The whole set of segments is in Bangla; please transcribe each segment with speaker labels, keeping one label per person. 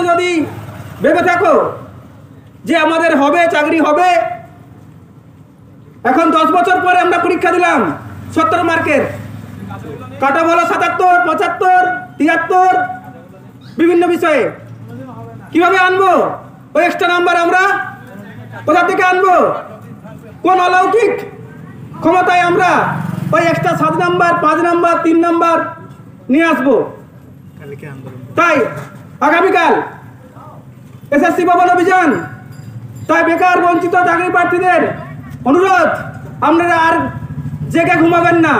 Speaker 1: যদি ভেবে থাকো যে আমাদের হবে চাকরি হবে, এখন 10 বছর পরে আমরা পরীক্ষা দিলাম 70 মার্কের, কাটা হলো 77, 75, 73 বিভিন্ন বিষয়ে, কিভাবে আনবো ওই এক্সট্রা নাম্বার? আমরা কোথা থেকে আনবো? কোন অলৌকিক ক্ষমতায় আমরা ওই এক্সট্রা 7 নাম্বার, 5 নাম্বার, 3 নাম্বার নিয়ে আসবো? তাই আগামীকাল এসএসসি ভবন অভিযান, তাই বেকার বঞ্চিত চাকরি প্রার্থীদের অনুরোধ, আপনারা আর জেগে ঘুমাবেন না।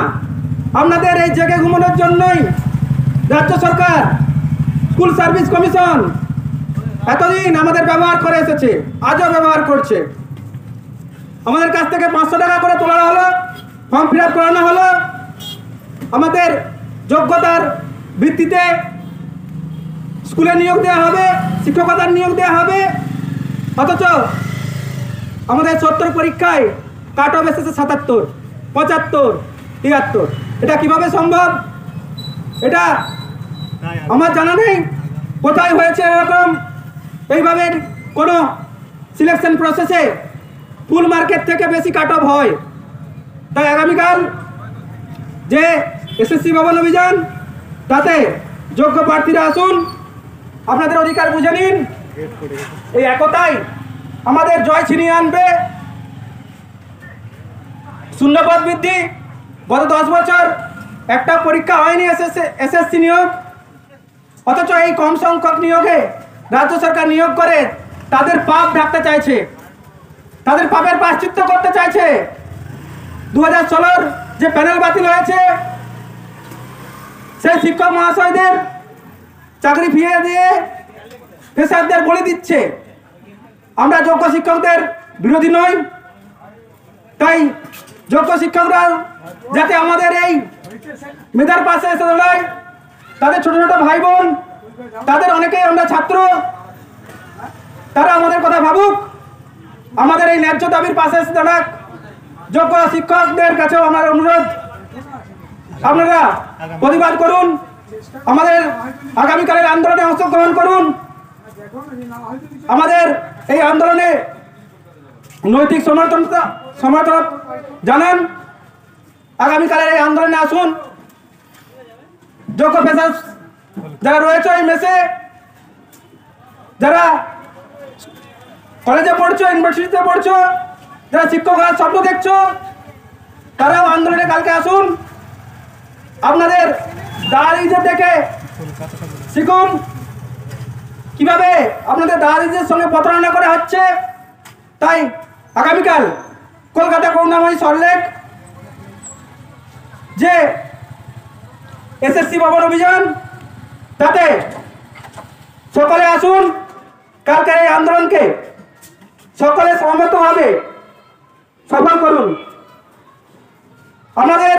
Speaker 1: আপনাদের এই জেগে ঘুমানোর জন্যই রাজ্য সরকার, স্কুল সার্ভিস কমিশন এতদিন আমাদের ব্যবহার করে এসেছে, আজও ব্যবহার করছে। আমাদের কাছ থেকে 500 টাকা করে তোলা হলো, ফর্ম ফিল আপ করানো হলো, আমাদের যোগ্যতার ভিত্তিতে স্কুলে নিয়োগ দেওয়া হবে, শিক্ষকতার নিয়োগ দেওয়া হবে, অথচ আমাদের 70 পরীক্ষায় কাট অফ এসেছে 77, 75, 73। এটা কিভাবে সম্ভব? এটা আমার জানা নেই কোথায় হয়েছে এরকম। এইভাবে কোনো সিলেকশন প্রসেসে ফুল মার্কেট থেকে বেশি কাট অফ হয়। তাই আগামীকাল যে এসএসসি ভবন অভিযান, তাতে যোগ্য প্রার্থীরা আসুন, আপনাদের অধিকার বুঝে নিন। এই একতাই আমাদের জয় ছিনিয়ে আনবে। শূন্যপদ বৃদ্ধি, গত 10 বছর একটা পরীক্ষা হয়নি এসএসসি নিয়োগ, অথচ এই কম সংখ্যক নিয়োগে রাজ্য সরকার নিয়োগ করে তাদের পাপ ঢাকতে চাইছে, তাদের পাপের প্রায়শ্চিত্ত করতে চাইছে। 2016 যে প্যানেল বাতিল হয়েছে, সেই শিক্ষক মহাশয়দের চাকরি ফিরিয়ে দিয়ে পেশারদের বলে দিচ্ছে। আমরা যোগ্য শিক্ষকদের বিরোধী নই, তাই যোগ্য শিক্ষকরা যাতে আমাদের এই মেধার পাশে এসে দাঁড়ায়, তাদের ছোট ছোট ভাই বোন, তাদের অনেকেই আমরা ছাত্র, তারা আমাদের কথা ভাবুক, আমাদের এই ন্যায্য দাবির পাশে এসে দাঁড়াক। যোগ্য শিক্ষকদের কাছেও আমার অনুরোধ, আপনারা প্রতিবাদ করুন, আমাদের আগামীকালের আন্দোলনে অংশগ্রহণ করুন। আমাদের এই আন্দোলনে নৈতিক সমর্থন জানান। আগামীকালের এই আন্দোলনে আসুন। যোগ্য পেশার যারা রয়েছে এই মেসে, যারা কলেজে পড়ছো, ইউনিভার্সিটিতে পড়ছো, যারা শিক্ষক হওয়ার স্বপ্ন দেখছো, তারাও আন্দোলনে কালকে আসুন। আপনাদের দাঁড়িয়ে দেখে শিখুন কিভাবে আপনাদের দাঁড়িয়ে সঙ্গে প্রতারণা করা হচ্ছে। তাই আগামীকাল কলকাতা, করুণাময়ী, সল্টলেক যে এসএসসি ভবন অভিযান, তাতে সকলে আসুন। কালকের এই আন্দোলনকে সকলে সহমতভাবে সফল করুন। আমাদের